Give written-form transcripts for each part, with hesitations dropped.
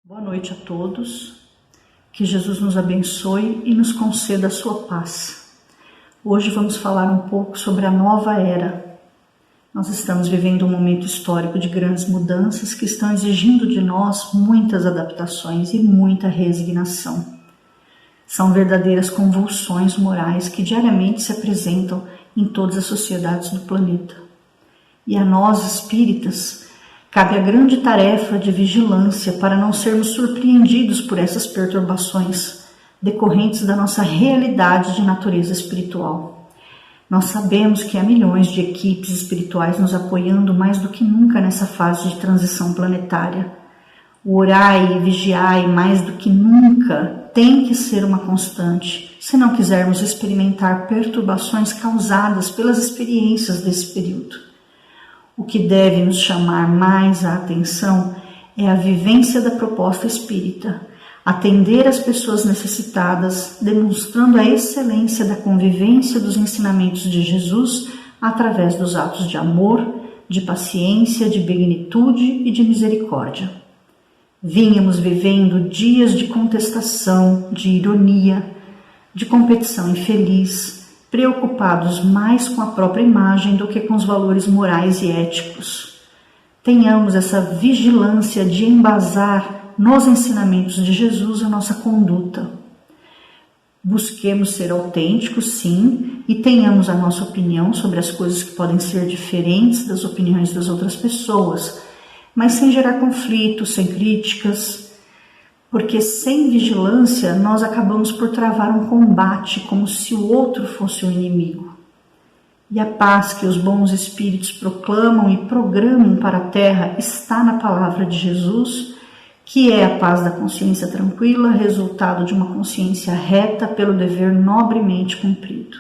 Boa noite a todos, que Jesus nos abençoe e nos conceda a sua paz. Hoje vamos falar um pouco sobre a nova era. Nós estamos vivendo um momento histórico de grandes mudanças que estão exigindo de nós muitas adaptações e muita resignação. São verdadeiras convulsões morais que diariamente se apresentam em todas as sociedades do planeta. E a nós, espíritas, cabe a grande tarefa de vigilância para não sermos surpreendidos por essas perturbações decorrentes da nossa realidade de natureza espiritual. Nós sabemos que há milhões de equipes espirituais nos apoiando mais do que nunca nessa fase de transição planetária. O orai e vigiai mais do que nunca tem que ser uma constante, se não quisermos experimentar perturbações causadas pelas experiências desse período. O que deve nos chamar mais a atenção é a vivência da proposta espírita, atender as pessoas necessitadas, demonstrando a excelência da convivência dos ensinamentos de Jesus através dos atos de amor, de paciência, de begnitude e de misericórdia. Vínhamos vivendo dias de contestação, de ironia, de competição infeliz, preocupados mais com a própria imagem do que com os valores morais e éticos. Tenhamos essa vigilância de embasar nos ensinamentos de Jesus a nossa conduta. Busquemos ser autênticos, sim, e tenhamos a nossa opinião sobre as coisas que podem ser diferentes das opiniões das outras pessoas, mas sem gerar conflitos, sem críticas, porque sem vigilância nós acabamos por travar um combate como se o outro fosse o inimigo. E a paz que os bons espíritos proclamam e programam para a Terra está na palavra de Jesus, que é a paz da consciência tranquila, resultado de uma consciência reta pelo dever nobremente cumprido.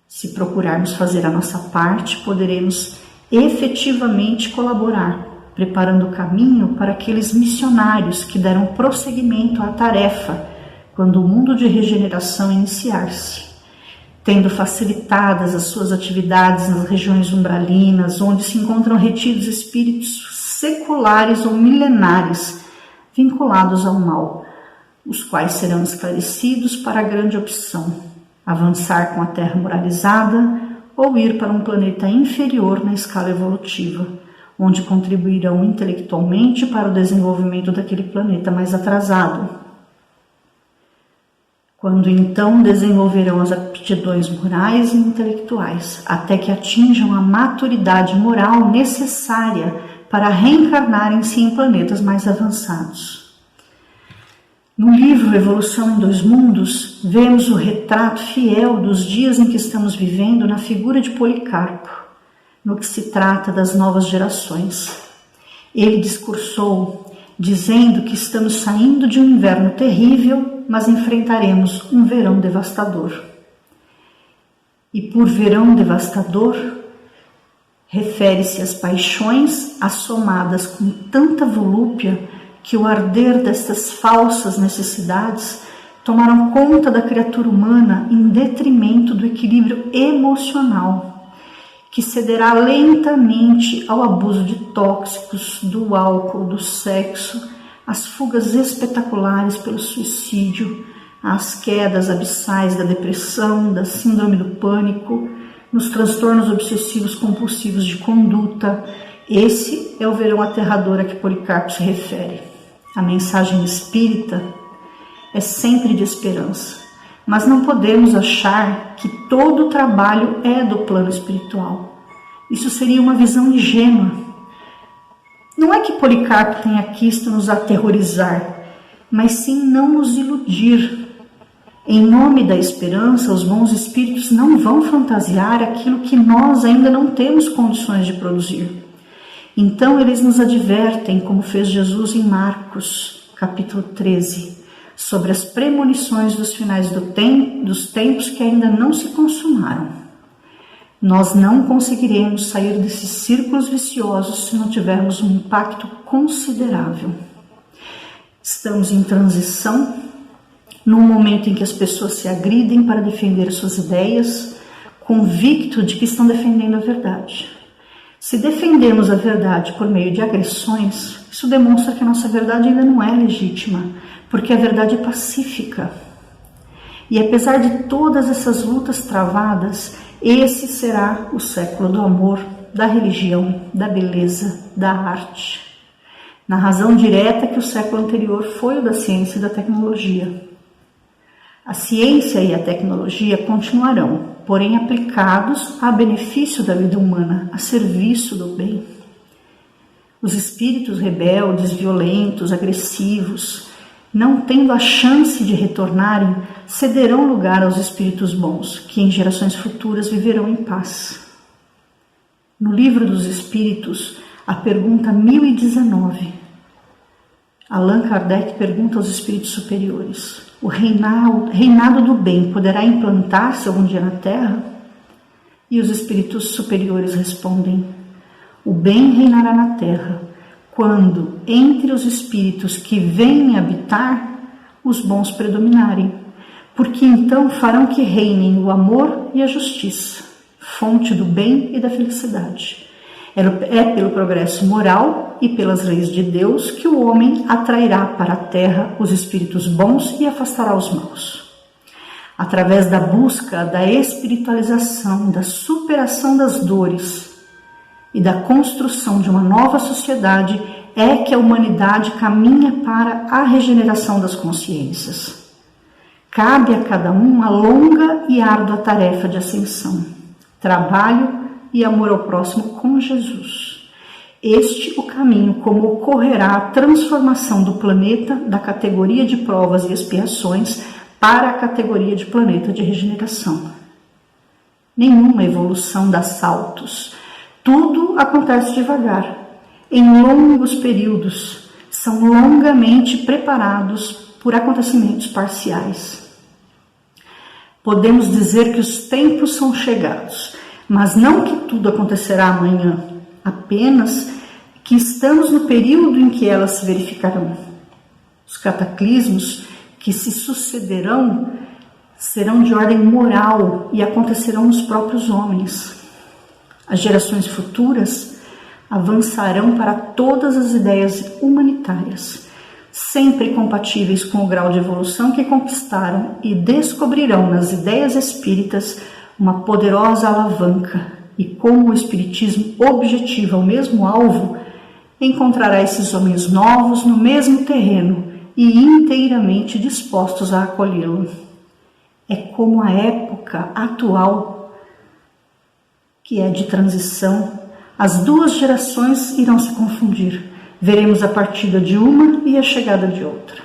Se procurarmos fazer a nossa parte, poderemos efetivamente colaborar, preparando o caminho para aqueles missionários que deram prosseguimento à tarefa quando o mundo de regeneração iniciar-se, tendo facilitadas as suas atividades nas regiões umbralinas, onde se encontram retidos espíritos seculares ou milenares vinculados ao mal, os quais serão esclarecidos para a grande opção: avançar com a Terra moralizada ou ir para um planeta inferior na escala evolutiva, onde contribuirão intelectualmente para o desenvolvimento daquele planeta mais atrasado. Quando então desenvolverão as aptidões morais e intelectuais, até que atinjam a maturidade moral necessária para reencarnarem-se em planetas mais avançados. No livro Evolução em Dois Mundos, vemos o retrato fiel dos dias em que estamos vivendo na figura de Policarpo, no que se trata das novas gerações. Ele discursou, dizendo que estamos saindo de um inverno terrível, mas enfrentaremos um verão devastador. E por verão devastador, refere-se às paixões assomadas com tanta volúpia que o arder destas falsas necessidades tomaram conta da criatura humana em detrimento do equilíbrio emocional, que cederá lentamente ao abuso de tóxicos, do álcool, do sexo, às fugas espetaculares pelo suicídio, às quedas abissais da depressão, da síndrome do pânico, nos transtornos obsessivos compulsivos de conduta. Esse é o verão aterrador a que Policarpo se refere. A mensagem espírita é sempre de esperança, mas não podemos achar que todo o trabalho é do plano espiritual. Isso seria uma visão ingênua. Não é que Policarpo tenha quisto nos aterrorizar, mas sim não nos iludir. Em nome da esperança, os bons espíritos não vão fantasiar aquilo que nós ainda não temos condições de produzir. Então eles nos advertem, como fez Jesus em Marcos, capítulo 13, sobre as premonições dos finais dos tempos que ainda não se consumaram. Nós não conseguiremos sair desses círculos viciosos se não tivermos um impacto considerável. Estamos em transição, num momento em que as pessoas se agridem para defender suas ideias, convicto de que estão defendendo a verdade. Se defendemos a verdade por meio de agressões, isso demonstra que a nossa verdade ainda não é legítima, porque a verdade é pacífica. E apesar de todas essas lutas travadas, esse será o século do amor, da religião, da beleza, da arte. Na razão direta que o século anterior foi o da ciência e da tecnologia. A ciência e a tecnologia continuarão, porém aplicados a benefício da vida humana, a serviço do bem. Os espíritos rebeldes, violentos, agressivos, não tendo a chance de retornarem, cederão lugar aos espíritos bons, que em gerações futuras viverão em paz. No Livro dos Espíritos, a pergunta 1019, Allan Kardec pergunta aos espíritos superiores: o reinado do bem poderá implantar-se algum dia na Terra? E os espíritos superiores respondem: o bem reinará na Terra quando, entre os espíritos que vêm habitar, os bons predominarem, porque então farão que reinem o amor e a justiça, fonte do bem e da felicidade. É pelo progresso moral e pelas leis de Deus que o homem atrairá para a terra os espíritos bons e afastará os maus. Através da busca da espiritualização, da superação das dores e da construção de uma nova sociedade é que a humanidade caminha para a regeneração das consciências. Cabe a cada um a longa e árdua tarefa de ascensão, trabalho e amor ao próximo com Jesus. Este o caminho como ocorrerá a transformação do planeta da categoria de provas e expiações para a categoria de planeta de regeneração. Nenhuma evolução dá saltos. Tudo acontece devagar, em longos períodos, são longamente preparados por acontecimentos parciais. Podemos dizer que os tempos são chegados, mas não que tudo acontecerá amanhã, apenas que estamos no período em que elas se verificarão. Os cataclismos que se sucederão serão de ordem moral e acontecerão nos próprios homens. As gerações futuras avançarão para todas as ideias humanitárias, sempre compatíveis com o grau de evolução que conquistaram, e descobrirão nas ideias espíritas uma poderosa alavanca, e como o espiritismo objetiva o mesmo alvo, encontrará esses homens novos no mesmo terreno e inteiramente dispostos a acolhê-lo. É como a época atual, que é de transição, as duas gerações irão se confundir. Veremos a partida de uma e a chegada de outra.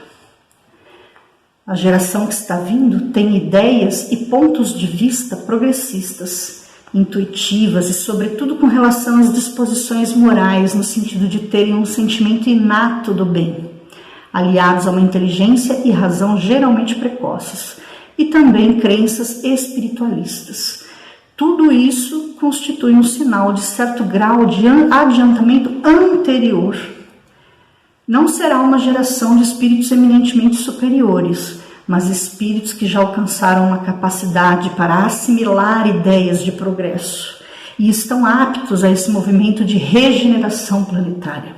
A geração que está vindo tem ideias e pontos de vista progressistas, intuitivas e, sobretudo, com relação às disposições morais, no sentido de terem um sentimento inato do bem, aliados a uma inteligência e razão geralmente precoces, e também crenças espiritualistas. Tudo isso constitui um sinal de certo grau de adiantamento anterior. Não será uma geração de espíritos eminentemente superiores, mas espíritos que já alcançaram uma capacidade para assimilar ideias de progresso e estão aptos a esse movimento de regeneração planetária.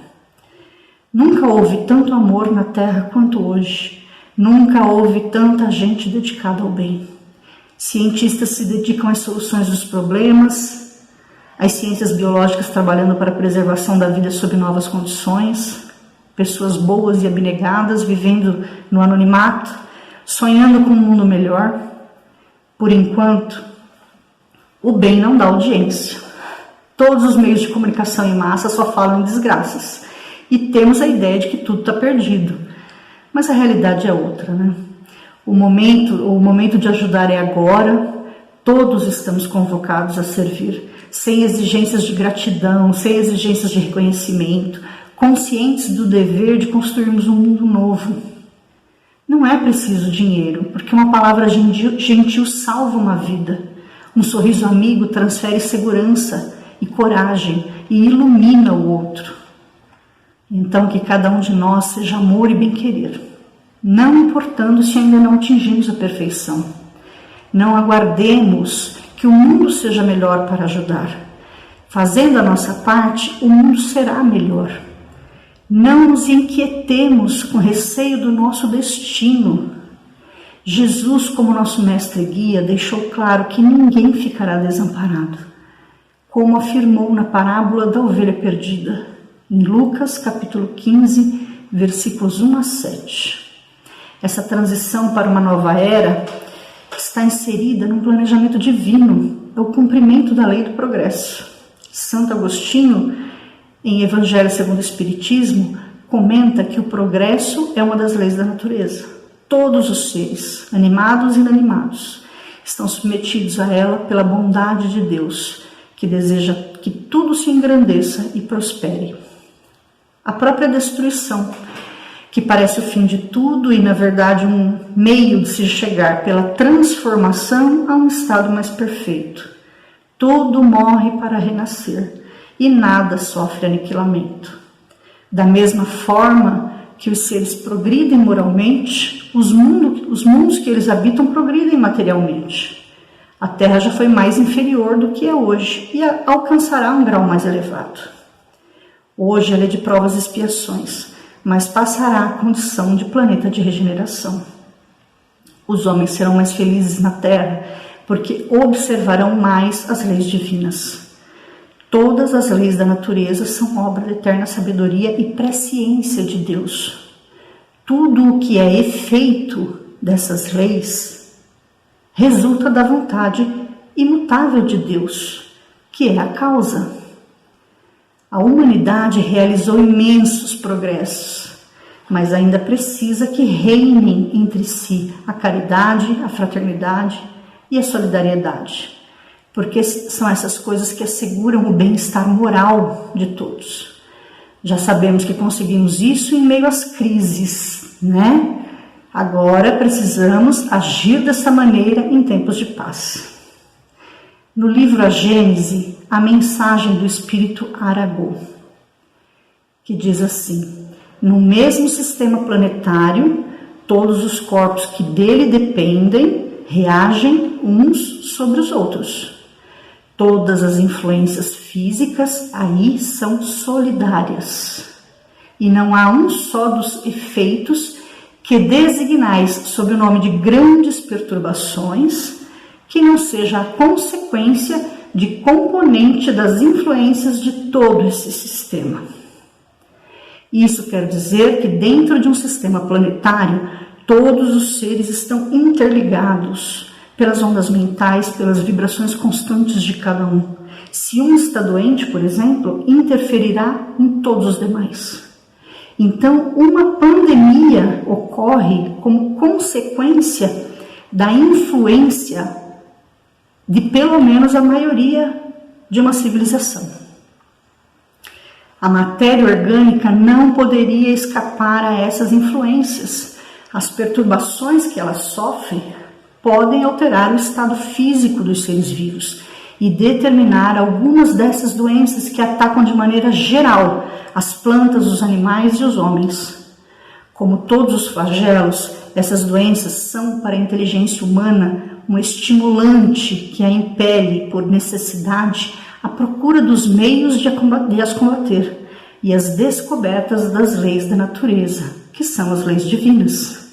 Nunca houve tanto amor na Terra quanto hoje. Nunca houve tanta gente dedicada ao bem. Cientistas se dedicam às soluções dos problemas, as ciências biológicas trabalhando para a preservação da vida sob novas condições, pessoas boas e abnegadas vivendo no anonimato, sonhando com um mundo melhor. Por enquanto, o bem não dá audiência. Todos os meios de comunicação em massa só falam em desgraças. E temos a ideia de que tudo está perdido. Mas a realidade é outra, né? O momento de ajudar é agora. Todos estamos convocados a servir, sem exigências de gratidão, sem exigências de reconhecimento, conscientes do dever de construirmos um mundo novo. Não é preciso dinheiro, porque uma palavra gentil salva uma vida. Um sorriso amigo transfere segurança e coragem e ilumina o outro. Então que cada um de nós seja amor e bem-querer. não importando se ainda não atingimos a perfeição. Não aguardemos que o mundo seja melhor para ajudar. Fazendo a nossa parte, o mundo será melhor. Não nos inquietemos com receio do nosso destino. Jesus, como nosso mestre e guia, deixou claro que ninguém ficará desamparado, como afirmou na parábola da ovelha perdida, em Lucas capítulo 15, versículos 1 a 7. Essa transição para uma nova era está inserida num planejamento divino, é o cumprimento da lei do progresso. Santo Agostinho, em Evangelho segundo o Espiritismo, comenta que o progresso é uma das leis da natureza. Todos os seres, animados e inanimados, estão submetidos a ela pela bondade de Deus, que deseja que tudo se engrandeça e prospere. A própria destruição, que parece o fim de tudo e, na verdade, um meio de se chegar pela transformação a um estado mais perfeito. Tudo morre para renascer e nada sofre aniquilamento. Da mesma forma que os seres progridem moralmente, os mundos que eles habitam progridem materialmente. A Terra já foi mais inferior do que é hoje e alcançará um grau mais elevado. Hoje ela é de provas e expiações, mas passará a condição de planeta de regeneração. Os homens serão mais felizes na Terra, porque observarão mais as leis divinas. Todas as leis da natureza são obra da eterna sabedoria e presciência de Deus. Tudo o que é efeito dessas leis resulta da vontade imutável de Deus, que é a causa. A humanidade realizou imensos progressos, mas ainda precisa que reinem entre si a caridade, a fraternidade e a solidariedade, porque são essas coisas que asseguram o bem-estar moral de todos. Já sabemos que conseguimos isso em meio às crises, né? Agora precisamos agir dessa maneira em tempos de paz. No livro A Gênese, a mensagem do Espírito Aragô, que diz assim: no mesmo sistema planetário, todos os corpos que dele dependem reagem uns sobre os outros. Todas as influências físicas aí são solidárias, e não há um só dos efeitos que designais sob o nome de grandes perturbações que não seja a consequência de componente das influências de todo esse sistema. Isso quer dizer que dentro de um sistema planetário, todos os seres estão interligados pelas ondas mentais, pelas vibrações constantes de cada um. Se um está doente, por exemplo, interferirá em todos os demais. Então, uma pandemia ocorre como consequência da influência de pelo menos a maioria de uma civilização. A matéria orgânica não poderia escapar a essas influências. As perturbações que ela sofre podem alterar o estado físico dos seres vivos e determinar algumas dessas doenças que atacam de maneira geral as plantas, os animais e os homens. Como todos os flagelos, essas doenças são para a inteligência humana um estimulante que a impele, por necessidade, à procura dos meios de as combater e as descobertas das leis da natureza, que são as leis divinas.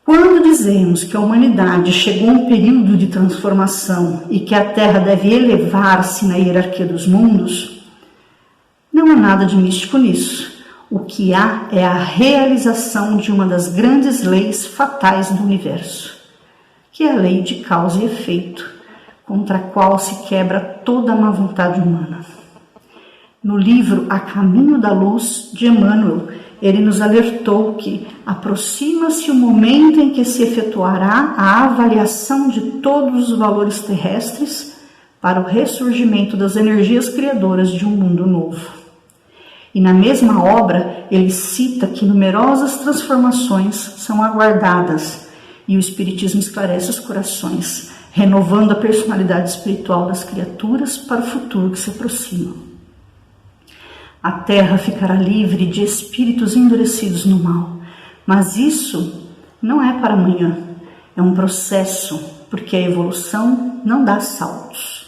Quando dizemos que a humanidade chegou a um período de transformação e que a Terra deve elevar-se na hierarquia dos mundos, não há nada de místico nisso. O que há é a realização de uma das grandes leis fatais do universo, que é a lei de causa e efeito, contra a qual se quebra toda a má vontade humana. No livro A Caminho da Luz, de Emmanuel, ele nos alertou que aproxima-se o momento em que se efetuará a avaliação de todos os valores terrestres para o ressurgimento das energias criadoras de um mundo novo. E na mesma obra, ele cita que numerosas transformações são aguardadas e o Espiritismo esclarece os corações, renovando a personalidade espiritual das criaturas para o futuro que se aproxima. A Terra ficará livre de espíritos endurecidos no mal, Mas isso não é para amanhã, é um processo, porque a evolução não dá saltos.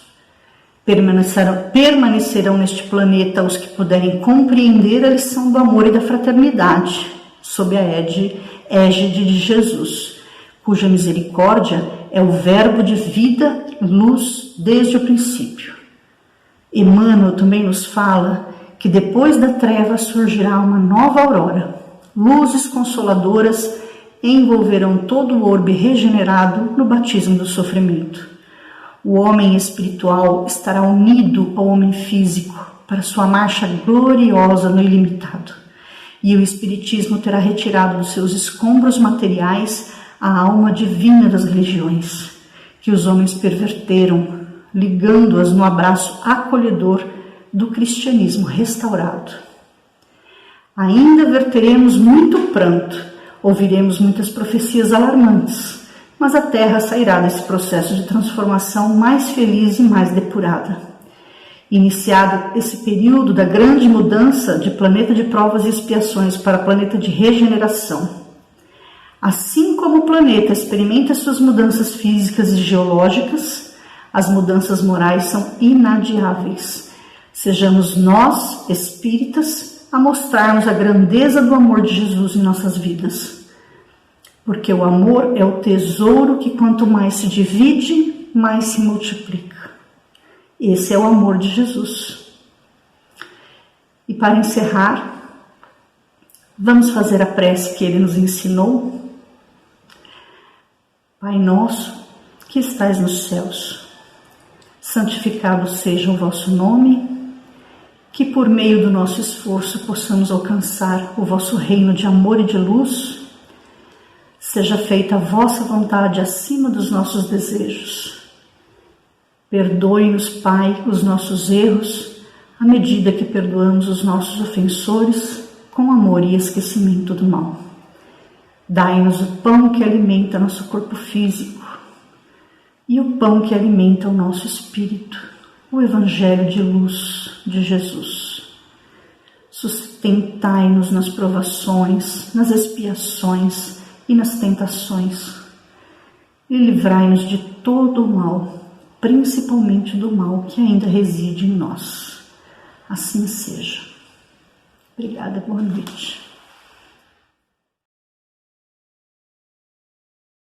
Permanecerão neste planeta os que puderem compreender a lição do amor e da fraternidade, sob a égide de Jesus, cuja misericórdia é o verbo de vida, luz desde o princípio. Emmanuel também nos fala que depois da treva surgirá uma nova aurora. Luzes consoladoras envolverão todo o orbe regenerado no batismo do sofrimento. O homem espiritual estará unido ao homem físico para sua marcha gloriosa no ilimitado. E o Espiritismo terá retirado dos seus escombros materiais a alma divina das religiões, que os homens perverteram, ligando-as no abraço acolhedor do cristianismo restaurado. Ainda verteremos muito pranto, ouviremos muitas profecias alarmantes, mas a Terra sairá desse processo de transformação mais feliz e mais depurada. Iniciado esse período da grande mudança de planeta de provas e expiações para planeta de regeneração. Assim como o planeta experimenta suas mudanças físicas e geológicas, as mudanças morais são inadiáveis. Sejamos nós, espíritas, a mostrarmos a grandeza do amor de Jesus em nossas vidas. Porque o amor é o tesouro que quanto mais se divide, mais se multiplica. Esse é o amor de Jesus. E para encerrar, vamos fazer a prece que ele nos ensinou. Pai nosso, que estais nos céus, santificado seja o vosso nome, que por meio do nosso esforço possamos alcançar o vosso reino de amor e de luz. Seja feita a vossa vontade acima dos nossos desejos. Perdoe-nos, Pai, os nossos erros, à medida que perdoamos os nossos ofensores, com amor e esquecimento do mal. Dai-nos o pão que alimenta nosso corpo físico e o pão que alimenta o nosso espírito, o Evangelho de luz de Jesus. Sustentai-nos nas provações, nas expiações e nas tentações, e livrai-nos de todo o mal, principalmente do mal que ainda reside em nós. Assim seja. Obrigada, boa noite.